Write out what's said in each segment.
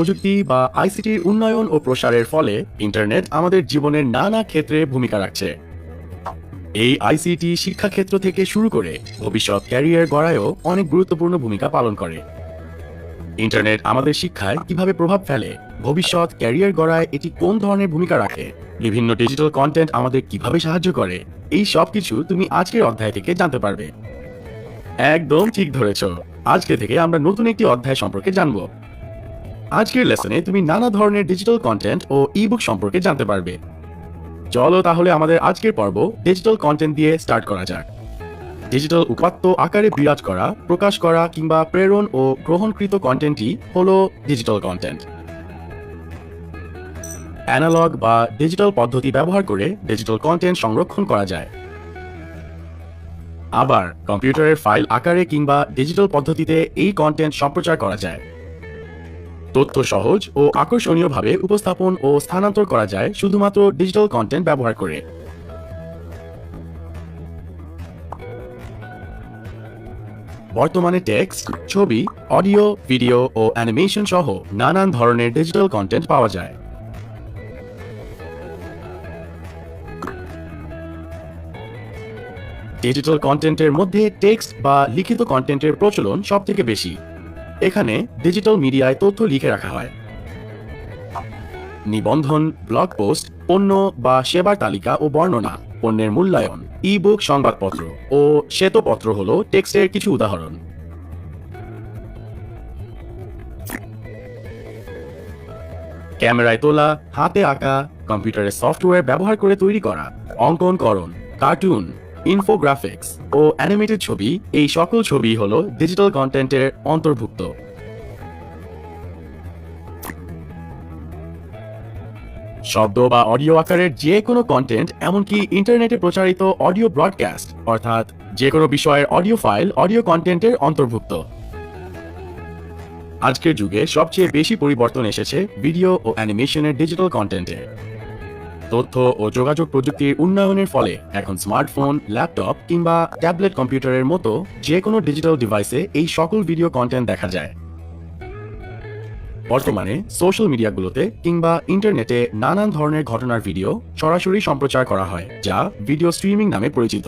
প্রযুক্তি বা আইসিটির উন্নয়ন ও প্রসারের ফলে ইন্টারনেট আমাদের জীবনের নানা ক্ষেত্রে ভূমিকা রাখছে। এই আইসিটি শিক্ষাক্ষেত্র থেকে শুরু করে ভবিষ্যৎ ক্যারিয়ার গড়ায়ও অনেক গুরুত্বপূর্ণ ভূমিকা পালন করে। ইন্টারনেট আমাদের শিক্ষায় কিভাবে প্রভাব ফেলে, ভবিষ্যৎ ক্যারিয়ার গড়ায় এটি কোন ধরনের ভূমিকা রাখে, বিভিন্ন ডিজিটাল কন্টেন্ট আমাদের কিভাবে সাহায্য করে, এই সব কিছু তুমি আজকের অধ্যায় থেকে জানতে পারবে। একদম ঠিক ধরেছ, আজকে থেকে আমরা নতুন একটি অধ্যায় সম্পর্কে জানব। আজকের লেসনে তুমি নানা ধরনের ডিজিটাল কন্টেন্ট ও ইবুক সম্পর্কে জানতে পারবে। চলো তাহলে আমাদের আজকের পর্ব ডিজিটাল কন্টেন্ট দিয়ে স্টার্ট করা যাক। ডিজিটাল উপাত্ত আকারে বিরাজ করা, প্রকাশ করা কিংবা প্রেরণ ও গ্রহণকৃত কন্টেন্টই হলো ডিজিটাল কন্টেন্ট। অ্যানালগ বা ডিজিটাল পদ্ধতি ব্যবহার করে ডিজিটাল কন্টেন্ট সংরক্ষণ করা যায়। আবার কম্পিউটারের ফাইল আকারে কিংবা ডিজিটাল পদ্ধতিতে এই কন্টেন্ট সম্প্রচার করা যায়। তথ্য সহজ ও আকর্ষণীয়ভাবে উপস্থাপন ও স্থানান্তর করা যায় শুধুমাত্র ডিজিটাল কন্টেন্ট ব্যবহার করে। বর্তমানে টেক্সট, ছবি, অডিও, ভিডিও ও অ্যানিমেশন সহ নানান ধরনের ডিজিটাল কন্টেন্ট পাওয়া যায়। ডিজিটাল কন্টেন্টের মধ্যে টেক্সট বা লিখিত কন্টেন্টের প্রচলন সবথেকে বেশি। এখানে ডিজিটাল মিডিয়ায় তথ্য লিখে রাখা হয়। নিবন্ধন, ব্লগ পোস্ট, পণ্য বা সেবার তালিকা ও বর্ণনা, পণ্যের মূল্যায়ন, ইবুক, সংবাদপত্র ও শ্বেতপত্র হলো টেক্সটের কিছু উদাহরণ। ক্যামেরায় তোলা, হাতে আঁকা, কম্পিউটারের সফটওয়্যার ব্যবহার করে তৈরি করা, অঙ্কনকরণ, কার্টুন, ইনফোগ্রাফিক্স ও অ্যানিমেটেড ছবি, এই সকল ছবি হলো ডিজিটাল কন্টেন্টের অন্তর্ভুক্ত। শব্দ বা অডিও আকারের যে কোনো কন্টেন্ট, এমনকি ইন্টারনেটে প্রচারিত অডিও ব্রডকাস্ট, অর্থাৎ যে কোনো বিষয়ের অডিও ফাইল অডিও কন্টেন্টের অন্তর্ভুক্ত। আজকের যুগে সবচেয়ে বেশি পরিবর্তন এসেছে ভিডিও ও অ্যানিমেশনের ডিজিটাল কন্টেন্টে। তথ্য ও যোগাযোগ প্রযুক্তির উন্নয়নের ফলে এখন স্মার্টফোন, ল্যাপটপ কিংবা ট্যাবলেট কম্পিউটারের মতো যে কোনো ডিজিটাল ডিভাইসে এই সকল ভিডিও কন্টেন্ট দেখা যায়। বর্তমানে সোশ্যাল মিডিয়াগুলোতে কিংবা ইন্টারনেটে নানান ধরনের ঘটনার ভিডিও সরাসরি সম্প্রচার করা হয়, যা ভিডিও স্ট্রিমিং নামে পরিচিত।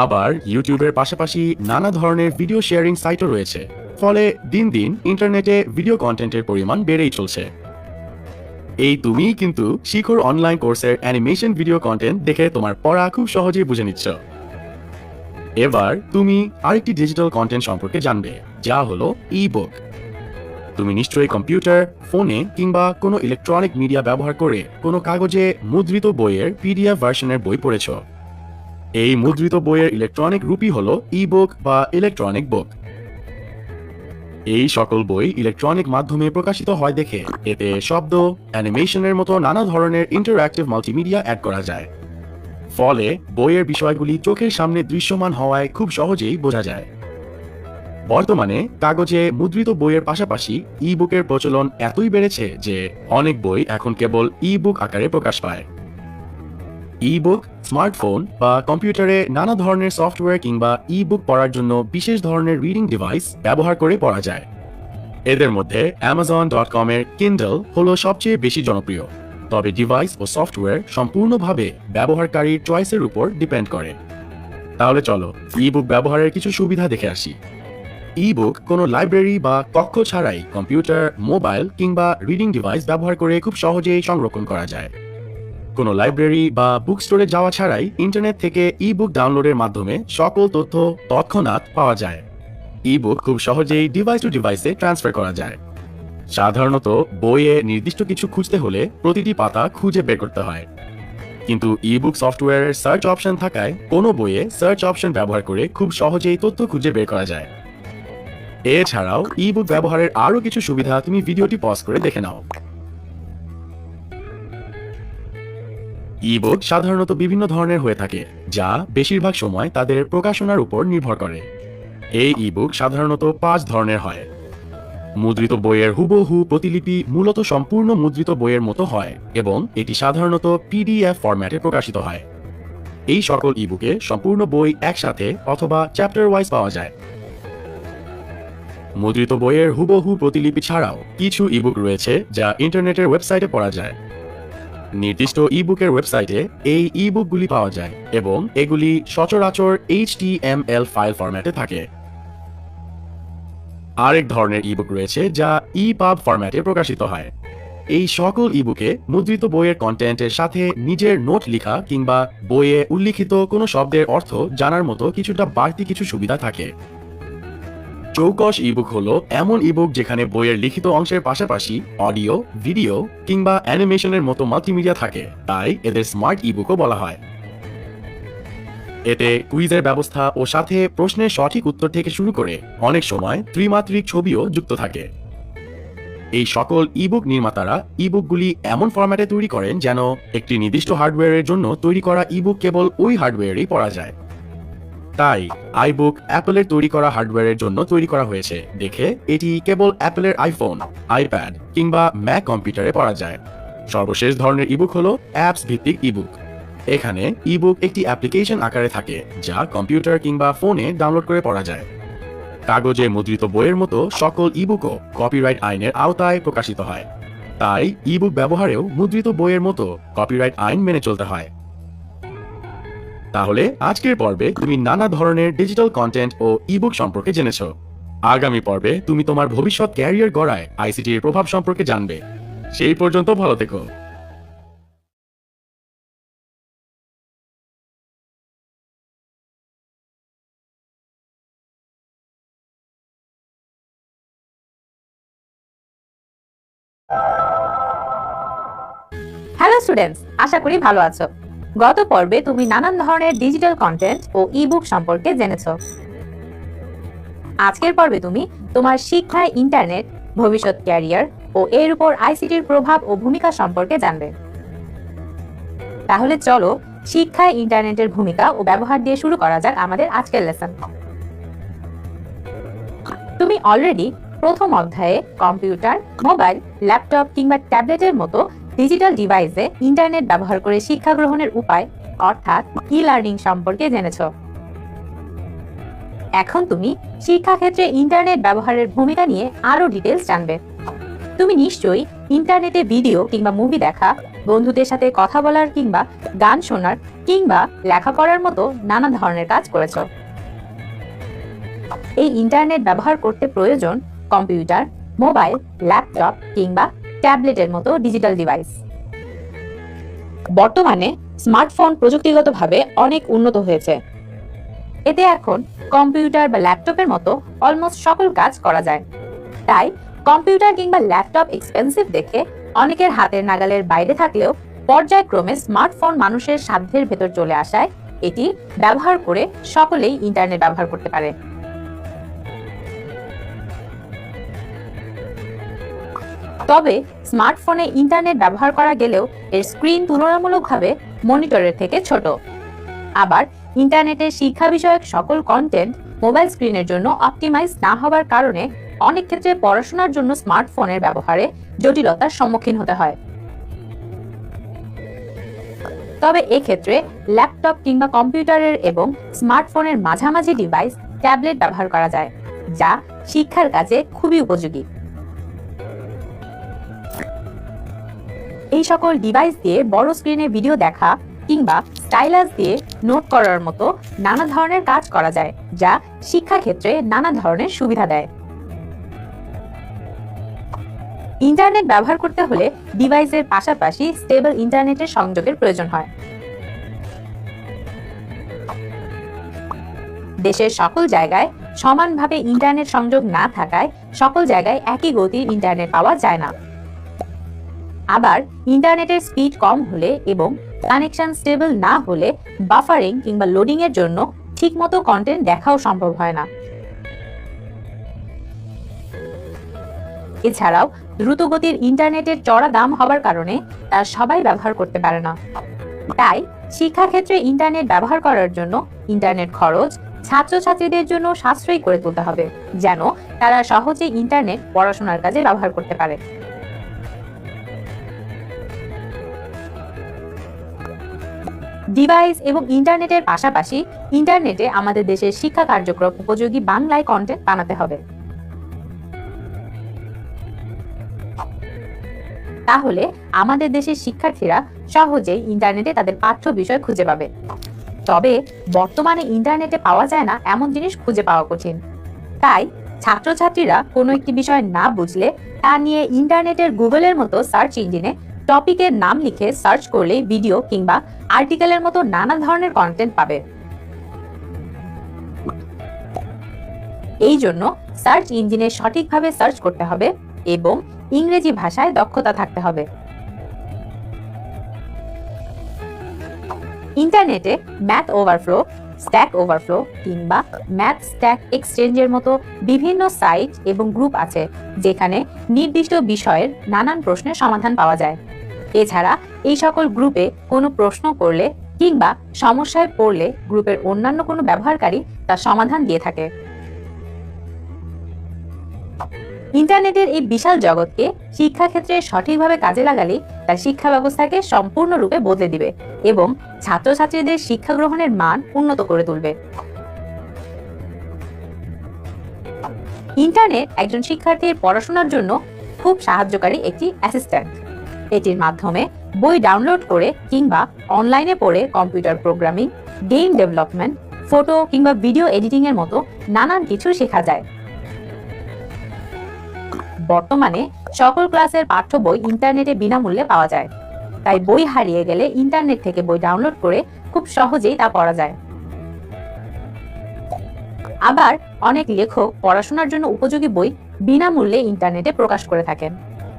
আবার ইউটিউবের পাশাপাশি নানা ধরনের ভিডিও শেয়ারিং সাইটও রয়েছে, ফলে দিন দিন ইন্টারনেটে ভিডিও কন্টেন্টের পরিমাণ বেড়েই চলছে। এই তুমি কিন্তু শিখর অনলাইন কোর্সের অ্যানিমেশন ভিডিও কন্টেন্ট দেখে তোমার পড়া খুব সহজেই বুঝে নিচ্ছ। এবার তুমি আরেকটি ডিজিটাল কন্টেন্ট সম্পর্কে জানবে, যা হলো ইবুক। তুমি নিশ্চয়ই কম্পিউটার, ফোনে কিংবা কোনো ইলেকট্রনিক মিডিয়া ব্যবহার করে কোনো কাগজে মুদ্রিত বইয়ের পিডিএফ ভার্সনের বই পড়েছ। এই মুদ্রিত বইয়ের ইলেকট্রনিক রূপই হলো ইবুক বা ইলেকট্রনিক বুক। এই সকল বই ইলেকট্রনিক মাধ্যমে প্রকাশিত হয় দেখে এতে শব্দ, অ্যানিমেশনের মতো নানা ধরনের ইন্টারঅ্যাক্টিভ মাল্টিমিডিয়া অ্যাড করা যায়। ফলে বইয়ের বিষয়গুলি চোখের সামনে দৃশ্যমান হওয়ায় খুব সহজেই বোঝা যায়। বর্তমানে কাগজে মুদ্রিত বইয়ের পাশাপাশি ইবুকের প্রচলন এতই বেড়েছে যে অনেক বই এখন কেবল ইবুক আকারে প্রকাশ পায়। ইবুক স্মার্টফোন বা কম্পিউটারে নানা ধরনের সফটওয়্যার কিংবা ইবুক পড়ার জন্য বিশেষ ধরনের রিডিং ডিভাইস ব্যবহার করে পড়া যায়। এদের মধ্যে Amazon.com এর কিন্ডল হলো সবচেয়ে বেশি জনপ্রিয়, তবে ডিভাইস ও সফটওয়্যার সম্পূর্ণভাবে ব্যবহারকারীর চয়েসের উপর ডিপেন্ড করে। তাহলে চলো ইবুক ব্যবহারের কিছু সুবিধা দেখে আসি। ইবুক কোনো লাইব্রেরি বা কক্ষ ছাড়াই কম্পিউটার, মোবাইল কিংবা রিডিং ডিভাইস ব্যবহার করে খুব সহজেই সংরক্ষণ করা যায়। কোনো লাইব্রেরি বা বুক স্টোরে যাওয়া ছাড়াই ইন্টারনেট থেকে ইবুক ডাউনলোডের মাধ্যমে সকল তথ্য তৎক্ষণাৎ পাওয়া যায়। ইবুক খুব সহজেই ডিভাইস টু ডিভাইসে ট্রান্সফার করা যায়। সাধারণত বইয়ে নির্দিষ্ট কিছু খুঁজতে হলে প্রতিটি পাতা খুঁজে বের করতে হয়, কিন্তু ইবুক সফটওয়্যারের সার্চ অপশন থাকায় কোনো বইয়ে সার্চ অপশন ব্যবহার করে খুব সহজেই তথ্য খুঁজে বের করা যায়। এছাড়াও ইবুক ব্যবহারের আরো কিছু সুবিধা তুমি ভিডিওটি পজ করে দেখে নাও। ইবুক সাধারণত বিভিন্ন ধরনের হয়ে থাকে, যা বেশিরভাগ সময় তাদের প্রকাশনার উপর নির্ভর করে। এই ইবুক সাধারণত 5 ধরনের হয়। মুদ্রিত বইয়ের হুবহু প্রতিলিপি মূলত সম্পূর্ণ মুদ্রিত বইয়ের মতো হয় এবং এটি সাধারণত পিডিএফ ফরম্যাটে প্রকাশিত হয়। এই সকল ইবুকে সম্পূর্ণ বই একসাথে অথবা চ্যাপ্টার ওয়াইজ পাওয়া যায়। মুদ্রিত বইয়ের হুবহু প্রতিলিপি ছাড়াও কিছু ইবুক রয়েছে যা ইন্টারনেটের ওয়েবসাইটে পড়া যায়। নির্দিষ্ট ইবুকের ওয়েবসাইটে এই ইবুকগুলি পাওয়া যায় এবং এগুলি সচরাচর HTML ফাইল ফরম্যাটে থাকে। আরেক ধরনের ইবুক রয়েছে যা EPUB ফরম্যাটে প্রকাশিত হয়। এই সকল ইবুকে মুদ্রিত বইয়ের কন্টেন্টের সাথে নিজের নোট লেখা কিংবা বইয়ে উল্লিখিত কোনো শব্দের অর্থ জানার মতো কিছুটা বাড়তি কিছু সুবিধা থাকে। চৌকস ইবুক হলো এমন ইবুক যেখানে বইয়ের লিখিত অংশের পাশাপাশি অডিও, ভিডিও কিংবা অ্যানিমেশনের মতো মাল্টিমিডিয়া থাকে, তাই এদের স্মার্ট ইবুকও বলা হয়। এতে কুইজের ব্যবস্থা ও সাথে প্রশ্নের সঠিক উত্তর থেকে শুরু করে অনেক সময় ত্রিমাত্রিক ছবিও যুক্ত থাকে। এই সকল ইবুক নির্মাতারা ইবুকগুলি এমন ফরম্যাটে তৈরি করেন যেন একটি নির্দিষ্ট হার্ডওয়্যারের জন্য তৈরি করা ইবুক কেবল ওই হার্ডওয়্যারেই পড়া যায়। তাই আইবুক অ্যাপলের তৈরি করা হার্ডওয়্যারের জন্য তৈরি করা হয়েছে দেখে এটি কেবল অ্যাপলের আইফোন, আইপ্যাড কিংবা ম্যাক কম্পিউটারে পড়া যায়। সর্বশেষ ধরনের ইবুক হলো অ্যাপস ভিত্তিক ইবুক। এখানে ইবুক একটি অ্যাপ্লিকেশন আকারে থাকে যা কম্পিউটার কিংবা ফোনে ডাউনলোড করে পড়া যায়। কাগজে মুদ্রিত বইয়ের মতো সকল ইবুকও কপিরাইট আইনের আওতায় প্রকাশিত হয়, তাই ইবুক ব্যবহারেও মুদ্রিত বইয়ের মতো কপিরাইট আইন মেনে চলতে হয়। তাহলে আজকের পর্বে তুমি নানা ধরনের ডিজিটাল কন্টেন্ট ও ইবুক সম্পর্কে জেনেছো। আগামী পর্বে তুমি তোমার ভবিষ্যৎ ক্যারিয়ার গড়ায় আইসিটি এর প্রভাব সম্পর্কে জানবে। সেই পর্যন্ত ভালো থেকো। হ্যালো স্টুডেন্টস, আশা করি ভালো আছো। গত পর্বে তুমি নানান ধরনের ডিজিটাল কন্টেন্ট ও ইবুক সম্পর্কে জেনেছো। আজকের পর্বে তুমি তোমার শিক্ষায় ইন্টারনেট, ভবিষ্যৎ ক্যারিয়ার ও এর উপর আইসিটির প্রভাব ও ভূমিকা সম্পর্কে জানবে। তাহলে চলো শিক্ষায় ইন্টারনেটের ভূমিকা ও ব্যবহার দিয়ে শুরু করা যাক আমাদের আজকের লেসন। তুমি অলরেডি প্রথম অধ্যায়ে কম্পিউটার, মোবাইল, ল্যাপটপ কিংবা ট্যাবলেটের মতো ডিজিটাল ডিভাইসে ইন্টারনেট ব্যবহার করে শিক্ষা গ্রহণের উপায় অর্থাৎ ই লার্নিং সম্পর্কে জেনেছো। এখন তুমি শিক্ষাক্ষেত্রে ইন্টারনেট ব্যবহারের ভূমিকা নিয়ে আরো ডিটেইলস জানবে। তুমি নিশ্চয়ই ইন্টারনেটে ভিডিও কিংবা মুভি দেখা, বন্ধুদের সাথে কথা বলার কিংবা গান শোনার কিংবা লেখাপড়ার মতো নানা ধরনের কাজ করেছো। এই ইন্টারনেট ব্যবহার করতে প্রয়োজন কম্পিউটার, মোবাইল, ল্যাপটপ কিংবা ট্যাবলেটের মতো ডিজিটাল ডিভাইস। বর্তমানে স্মার্টফোন প্রযুক্তিগতভাবে অনেক উন্নত হয়েছে। এতে এখন কম্পিউটার বা ল্যাপটপের মতো অলমোস্ট সকল কাজ করা যায়। তাই কম্পিউটার কিংবা ল্যাপটপ এক্সপেন্সিভ দেখে অনেকের হাতের নাগালের বাইরে থাকলেও পর্যায়ক্রমে স্মার্টফোন মানুষের সাধ্যের ভেতর চলে আসায় এটি ব্যবহার করে সকলেই ইন্টারনেট ব্যবহার করতে পারে। তবে স্মার্টফোনে ইন্টারনেট ব্যবহার করা গেলেও এর স্ক্রিন তুলনামূলকভাবে মনিটরের থেকে ছোট। আবার ইন্টারনেটের শিক্ষা বিষয়ক সকল কন্টেন্ট মোবাইল স্ক্রিনের জন্য অপটিমাইজ না হওয়ার কারণে অনেক ক্ষেত্রে পড়াশোনার জন্য স্মার্টফোনের ব্যবহারে জটিলতার সম্মুখীন হতে হয়। তবে এক্ষেত্রে ল্যাপটপ কিংবা কম্পিউটারের এবং স্মার্টফোনের মাঝামাঝি ডিভাইস ট্যাবলেট ব্যবহার করা যায়, যা শিক্ষার কাজে খুবই উপযোগী। এই সকল ডিভাইস দিয়ে বড় স্ক্রিনে ভিডিও দেখা কিংবা স্টাইলাস দিয়ে নোট করার মতো নানা ধরনের কাজ করা যায়, যা শিক্ষা ক্ষেত্রে নানা ধরনের সুবিধা দেয়। ইন্টারনেট ব্যবহার করতে হলে ডিভাইসের পাশাপাশি স্টেবল ইন্টারনেটের সংযোগের প্রয়োজন হয়। দেশের সকল জায়গায় সমানভাবে ইন্টারনেট সংযোগ না থাকায় সকল জায়গায় একই গতির ইন্টারনেট পাওয়া যায় না। আবার ইন্টারনেটের স্পিড কম হলে এবং কানেকশন স্টেবল না হলে বাফারিং কিংবা লোডিং এর জন্য ঠিকমতো কন্টেন্ট দেখাও সম্ভব হয় না। এছাড়াও দ্রুতগতির ইন্টারনেটের চড়া দাম হবার কারণে তা সবাই ব্যবহার করতে পারে না। তাই শিক্ষাক্ষেত্রে ইন্টারনেট ব্যবহার করার জন্য ইন্টারনেট খরচ ছাত্রছাত্রীদের জন্য সাশ্রয়ী করে তুলতে হবে, যেন তারা সহজে ইন্টারনেট পড়াশোনার কাজে ব্যবহার করতে পারে। ডিভাইস এবং ইন্টারনেটের পাশাপাশি ইন্টারনেটে আমাদের দেশের শিক্ষা কার্যক্রম উপযোগী বাংলায় কন্টেন্ট বানাতে হবে। তাহলে আমাদের দেশের শিক্ষার্থীরা সহজেই ইন্টারনেটে তাদের পাঠ্য বিষয় খুঁজে পাবে। তবে বর্তমানে ইন্টারনেটে পাওয়া যায় না এমন জিনিস খুঁজে পাওয়া কঠিন। তাই ছাত্রছাত্রীরা কোনো একটি বিষয় না বুঝলে তা নিয়ে ইন্টারনেটের গুগলের মতো সার্চ ইঞ্জিনে টপিকের নাম লিখে সার্চ করলেই ভিডিও কিংবা আর্টিকেলের মতো নানা ধরনের কন্টেন্ট পাবে। এই জন্য সার্চ ইঞ্জিনে সঠিকভাবে সার্চ করতে হবে এবং ইংরেজি ভাষায় দক্ষতা থাকতে হবে। ইন্টারনেটে ম্যাথ ওভারফ্লো, স্ট্যাক ওভারফ্লো কিংবা ম্যাথ স্ট্যাক এক্সচেঞ্জের মতো বিভিন্ন সাইট এবং গ্রুপ আছে যেখানে নির্দিষ্ট বিষয়ের নানান প্রশ্নের সমাধান পাওয়া যায়। এছাড়া এই সকল গ্রুপে কোনো প্রশ্ন করলে কিংবা সমস্যায় পড়লে গ্রুপের অন্যান্য কোনো ব্যবহারকারী তার সমাধান দিয়ে থাকে। ইন্টারনেটের এই বিশাল জগৎকে শিক্ষাক্ষেত্রে সঠিকভাবে কাজে লাগালে তার শিক্ষা ব্যবস্থাকে সম্পূর্ণরূপে বদলে দিবে এবং ছাত্রছাত্রীদের শিক্ষা গ্রহণের মান উন্নত করে তুলবে। ইন্টারনেট একজন শিক্ষার্থীর পড়াশোনার জন্য খুব সাহায্যকারী একটি অ্যাসিস্ট্যান্ট। এটির মাধ্যমে বই ডাউনলোড করে কিংবা অনলাইনে পড়ে computer programming, game development, photo কিংবা ভিডিও এডিটিং এর মতো নানান কিছু শেখা যায়। বর্তমানে সকল ক্লাসের পাঠ্য বই ইন্টারনেটে বিনামূল্যে পাওয়া যায়, তাই বই হারিয়ে গেলে ইন্টারনেট থেকে বই ডাউনলোড করে খুব সহজেই তা পড়া যায়। আবার অনেক লেখক পড়াশোনার জন্য উপযোগী বই বিনামূল্যে ইন্টারনেটে প্রকাশ করে থাকেন,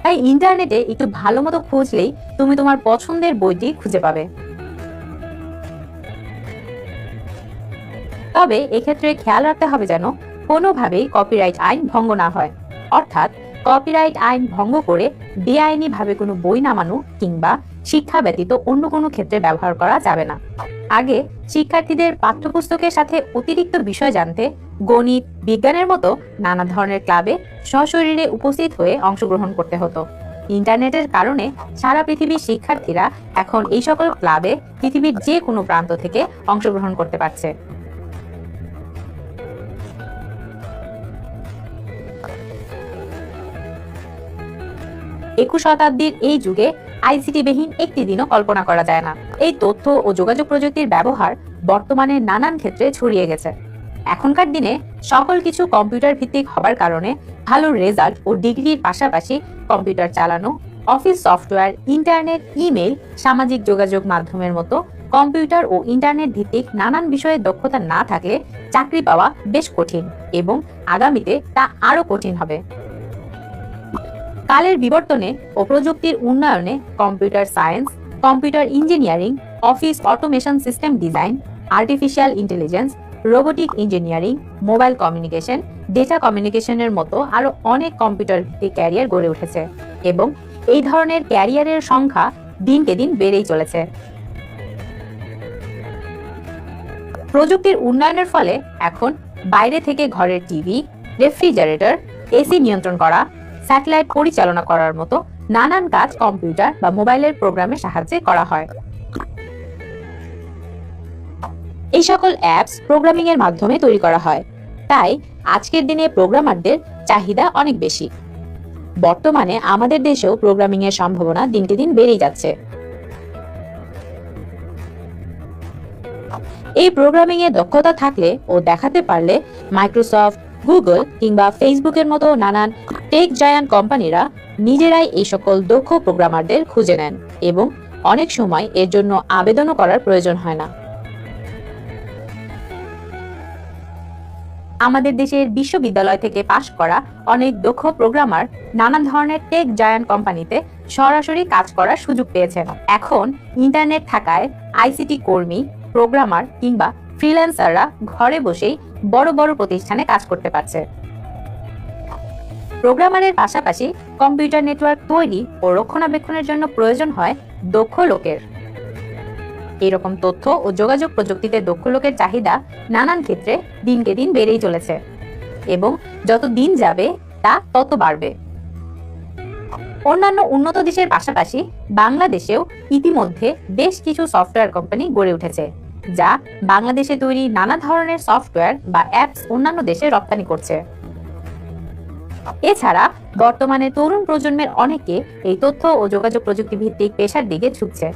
তাই ইন্টারনেটে একটু ভালো মতো খুঁজলেই তুমি তোমার পছন্দের বইটি খুঁজে পাবে। তবে এক্ষেত্রে খেয়াল রাখতে হবে যেন কোনোভাবেই কপিরাইট আইন ভঙ্গ না হয়, অর্থাৎ কপিরাইট আইন ভঙ্গ করে বেআইনি ভাবে কোনো বই নামানো কিংবা শিক্ষা ব্যতীত অন্য কোনো ক্ষেত্রে ব্যবহার করা যাবে না। আগে শিক্ষার্থীদের পাঠ্যপুস্তকের সাথে অতিরিক্ত বিষয় জানতে গণিত, বিজ্ঞানের মতো নানা ধরনের ক্লাবে সশরীরে উপস্থিত হয়ে অংশগ্রহণ করতে হতো। ইন্টারনেটের কারণে সারা পৃথিবীর শিক্ষার্থীরা এখন এই সকল ক্লাবে পৃথিবীর যে কোনো প্রান্ত থেকে অংশগ্রহণ করতে পারছে। 21 শতাব্দীর এই যুগে আইসিটি বিহীন একটি দিনও কল্পনা করা যায় না। এই তথ্য ও যোগাযোগ প্রযুক্তির ব্যবহার বর্তমানে নানান ক্ষেত্রে ছড়িয়ে গেছে। এখনকার দিনে সকল কিছু কম্পিউটার ভিত্তিক হবার কারণে ভালো রেজাল্ট ও ডিগ্রির পাশাপাশি কম্পিউটার চালানো, অফিস সফটওয়্যার, ইন্টারনেট, ইমেল, সামাজিক যোগাযোগ মাধ্যমের মতো কম্পিউটার ও ইন্টারনেট ভিত্তিক নানান বিষয়ে দক্ষতা না থাকলে চাকরি পাওয়া বেশ কঠিন এবং আগামীতে তা আরো কঠিন হবে। কালের বিবর্তনে ও প্রযুক্তির উন্নয়নে computer science, computer engineering, office automation system design, artificial intelligence, robotic engineering, mobile communication, data কমিউনিকেশনের মতো আরো অনেক কম্পিউটার ভিত্তিক ক্যারিয়ার গড়ে উঠেছে এবং এই ধরনের ক্যারিয়ারের সংখ্যা দিনকে দিন বেড়েই চলেছে। প্রযুক্তির উন্নয়নের ফলে এখন বাইরে থেকে ঘরের টিভি, রেফ্রিজারেটর, এসি নিয়ন্ত্রণ করা, স্যাটেলাইট পরিচালনা করার মতো নানান কাজ কম্পিউটার বা মোবাইলের প্রোগ্রামের সাহায্যে করা হয়। এই সকল অ্যাপস প্রোগ্রামিং এর মাধ্যমে তৈরি করা হয়, তাই আজকের দিনে প্রোগ্রামারদের চাহিদা অনেক বেশি। বর্তমানে আমাদের দেশেও প্রোগ্রামিং এর সম্ভাবনা দিনকে দিন বেড়েই যাচ্ছে। এই প্রোগ্রামিং এ দক্ষতা থাকলে ও দেখাতে পারলে মাইক্রোসফট, গুগল কিংবা ফেসবুকের মতো নানান টেক জায়ান্ট কোম্পানিরা নিজেরাই এই সকল দক্ষ প্রোগ্রামারদের খুঁজে নেন এবং অনেক সময় এর জন্য আবেদনও করার প্রয়োজন হয় না। আমাদের দেশের বিশ্ববিদ্যালয় থেকে পাশ করা অনেক দক্ষ প্রোগ্রামার নানান ধরনের টেক জায়ান্ট কোম্পানিতে সরাসরি কাজ করার সুযোগ পেয়েছেন। এখন ইন্টারনেট থাকায় আইসিটি কর্মী, প্রোগ্রামার কিংবা ফ্রিল্যান্সাররা ঘরে বসেই বড় বড় প্রতিষ্ঠানে কাজ করতে পারছে। প্রোগ্রামারের পাশাপাশি কম্পিউটার নেটওয়ার্ক তৈরি ও রক্ষণাবেক্ষণের জন্য প্রয়োজন হয় দক্ষ লোকের। এরকম তথ্য ও যোগাযোগ প্রযুক্তিতে দক্ষ লোকের চাহিদা নানান ক্ষেত্রে দিনকে দিন বেড়েই চলেছে এবং যত দিন যাবে তা তত বাড়বে। অন্যান্য উন্নত দেশের পাশাপাশি বাংলাদেশেও ইতিমধ্যে বেশ কিছু সফটওয়্যার কোম্পানি গড়ে উঠেছে, যা বাংলাদেশে তৈরি নানা ধরনের সফটওয়্যার বা অ্যাপস অন্যান্য দেশে রপ্তানি করছে। এছাড়া বর্তমানে তরুণ প্রজন্মের অনেকে এই তথ্য ও যোগাযোগ প্রযুক্তি ভিত্তিক পেশার দিকে ঝুঁকছে।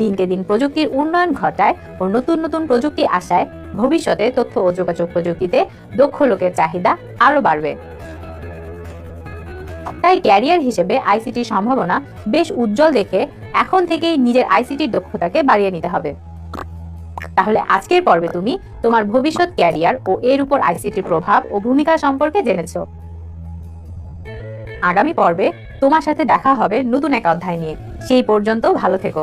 দিনকে দিন প্রযুক্তির উন্নয়ন ঘটায় ও নতুন নতুন প্রযুক্তি আসায় ভবিষ্যতে তথ্য ও যোগাযোগ প্রযুক্তিতে দক্ষ লোকের চাহিদা আরো বাড়বে। তাই ক্যারিয়ার হিসেবে আইসিটির সম্ভাবনা বেশ উজ্জ্বল দেখে এখন থেকেই নিজের আইসিটির দক্ষতাকে বাড়িয়ে নিতে হবে। তাহলে আজকের পর্বে তুমি তোমার ভবিষ্যৎ ক্যারিয়ার ও এর উপর আইসিটির প্রভাব ও ভূমিকা সম্পর্কে জেনেছো। আগামী পর্বে তোমার সাথে দেখা হবে নতুন এক অধ্যায় নিয়ে। সেই পর্যন্ত ভালো থেকো।